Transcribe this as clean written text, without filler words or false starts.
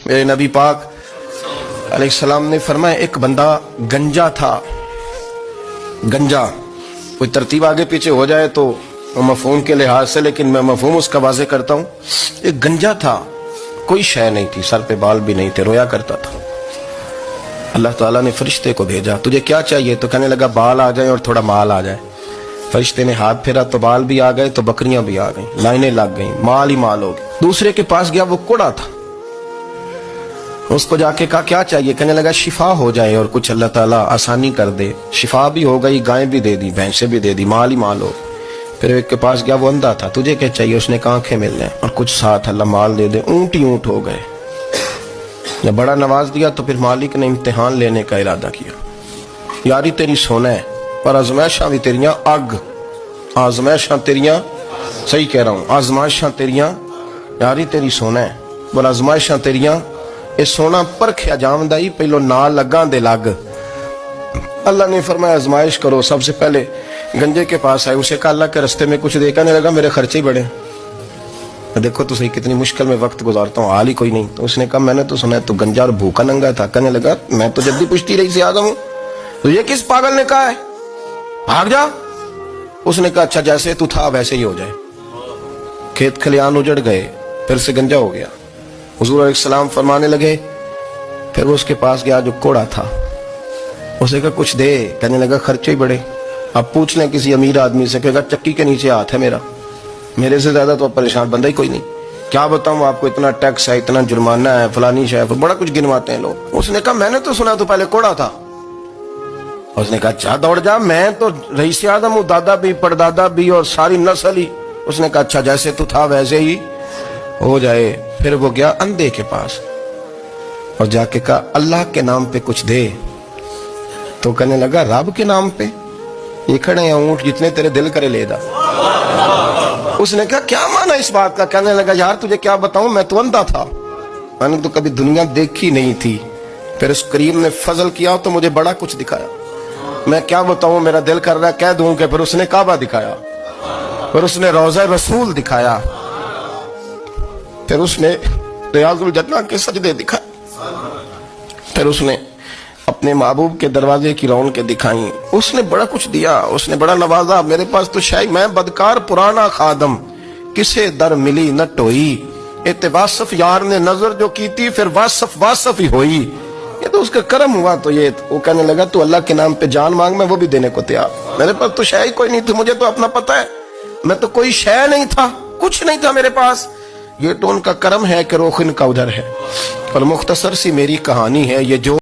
میرے نبی پاک علیہ السلام نے فرمایا ایک بندہ گنجا تھا. گنجا کوئی ترتیب آگے پیچھے ہو جائے تو مفہوم کے لحاظ سے، لیکن میں مفہوم اس کا واضح کرتا ہوں. ایک گنجا تھا، کوئی شے نہیں تھی، سر پہ بال بھی نہیں تھے، رویا کرتا تھا. اللہ تعالیٰ نے فرشتے کو بھیجا، تجھے کیا چاہیے؟ تو کہنے لگا بال آ جائیں اور تھوڑا مال آ جائے. فرشتے نے ہاتھ پھیرا تو بال بھی آ گئے تو بکریاں بھی آ گئیں، لائنیں لگ گئیں، مال ہی مال ہو گئے. دوسرے کے پاس گیا، وہ کوڑا تھا. اس کو جا کے کہا کیا چاہیے؟ کہنے لگا شفا ہو جائے اور کچھ اللہ تعالیٰ آسانی کر دے. شفا بھی ہو گئی، گائیں بھی دے دی، بھینسیں بھی دے دی، مال ہی مال ہو. پھر ایک کے پاس گیا، وہ اندھا تھا. تجھے کیا چاہیے؟ اس نے کہا آنکھیں مل جائیں اور کچھ ساتھ اللہ مال دے دے. اونٹ ہی اونٹ ہو گئے. جب بڑا نواز دیا تو پھر مالک نے امتحان لینے کا ارادہ کیا. یاری تیری سونا ہے پر آزمائشاں بھی تیریاں اگ. آزمائشاں تیریاں، صحیح کہہ رہا ہوں، آزمائشاں تیریاں. یاری تیری سونا ہے پر آزمائشاں تیریاں. اے سونا پرکھیا جامدہ ہی پہلو نہ لگاں دے لگ. اللہ نے فرمایا آزمائش کرو. سب سے پہلے گنجے کے پاس آئے، اسے کہا اللہ کے رستے میں کچھ دے. کہنے لگا میرے خرچے ہی بڑے. دیکھو تو صحیح کتنی مشکل میں وقت گزارتا ہوں، حال ہی کوئی نہیں. تو اس نے کہا میں نے تو سنا ہے تو گنجا اور بھوکا ننگا تھا. کہنے لگا میں تو جدی پشتی رہی سے آدم ہوں. تو یہ کس پاگل نے کہا ہے بھاگ جا؟ اس نے کہا اچھا جیسے تو تھا ویسے ہی ہو جائے. کھیت کھلیان اجڑ گئے، پھر سے گنجا ہو گیا. حضور علیہ السلام فرمانے لگے. پھر وہ اس کے پاس گیا جو کوڑا تھا. اسے کہا کچھ دے. کہنے لگا خرچے ہی بڑے. اب پوچھ لیں کسی امیر آدمی سے، کہے گا چکی کے نیچے ہاتھ ہے میرا، میرے سے زیادہ تو پریشان بندہ ہی کوئی نہیں. کیا بتاؤں آپ کو، اتنا ٹیکس ہے، اتنا جرمانہ ہے، فلانی شے ہے، بڑا کچھ گنواتے ہیں لوگ. اس نے کہا میں نے تو سنا تو پہلے کوڑا تھا. اس نے کہا اچھا دوڑ جا، میں تو رئیس اعظم ہوں، دادا بھی پردادا بھی اور ساری نسل ہی. اس نے کہا اچھا جیسے تو تھا ویسے ہی ہو جائے. پھر وہ گیا اندھے کے پاس اور جا کے کہا اللہ کے نام پہ کچھ دے. تو کہنے لگا رب کے نام پہ؟ یہ کھڑے ہیں اونٹ جتنے تیرے دل کرے لے دا. اس نے کہا کیا معنی اس بات کا؟ کہنے لگا یار تجھے کیا بتاؤں، میں تو اندھا تھا، میں نے تو کبھی دنیا دیکھی نہیں تھی. پھر اس کریم نے فضل کیا تو مجھے بڑا کچھ دکھایا. میں کیا بتاؤں، میرا دل کر رہا ہے کہہ دوں کہ پھر اس نے کعبہ دکھایا، پھر اس نے روضہ رسول دکھایا، پھر اس نے ریاض الجنہ کے سجدے دکھائے، پھر اس نے اپنے محبوب کے دروازے کی رونقیں دکھائیں. اس نے بڑا کچھ دیا، اس نے بڑا نوازا. میرے پاس تو شاید میں بدکار پرانا خادم، کسے در ملی نہ ٹوئی. اتواصف یار نے نظر جو کی تھی پھر واصف ہی ہوئی. یہ تو اس کا کرم ہوا. تو یہ وہ کہنے لگا تو اللہ کے نام پہ جان مانگ، میں وہ بھی دینے کو تیار. میرے پاس تو شے ہی کوئی نہیں تھی، مجھے تو اپنا پتہ ہے، میں تو کوئی شے نہیں تھا، کچھ نہیں تھا میرے پاس. یہ تو ان کا کرم ہے کہ روخن کا ادھر ہے. اور مختصر سی میری کہانی ہے. یہ جو